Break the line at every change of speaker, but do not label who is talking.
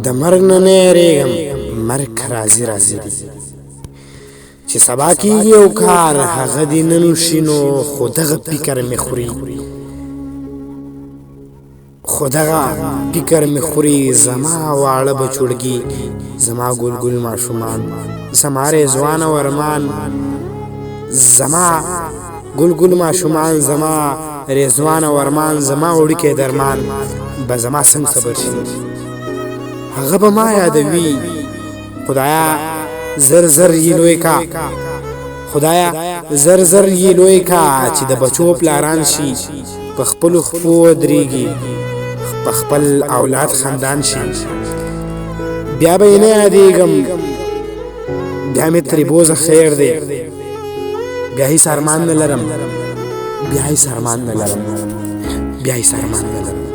د مرګ نه نه یریږم مرګ راځي راځي دی چې سبا کېږي او کار هغه دې نن وشي نو خو دغه فکر مې خوري خو دغه فکر مې خوري زما واړه بچوړګي زما ګل ګل ماشومان زما رضوان او ارمان زما ګل ګل ماشومان زما رضوان او ارمان زما وړوکی درمان به زما څنګه صبر شي هغه به ما یادوي خدایا زر زر یې لوی کا خدایا زر زر یې لوی کا چې د بچو پلاران شي په خپلو خپو ودرېږي په خپل اولاد خاندان شي بیا به یې نه یادېږم بیا مې ترې بوزه خیر دی بیا هېڅ ارمان نه لرم بیا هېڅ ارمان نه لرم بیا هېڅ ارمان نه لرم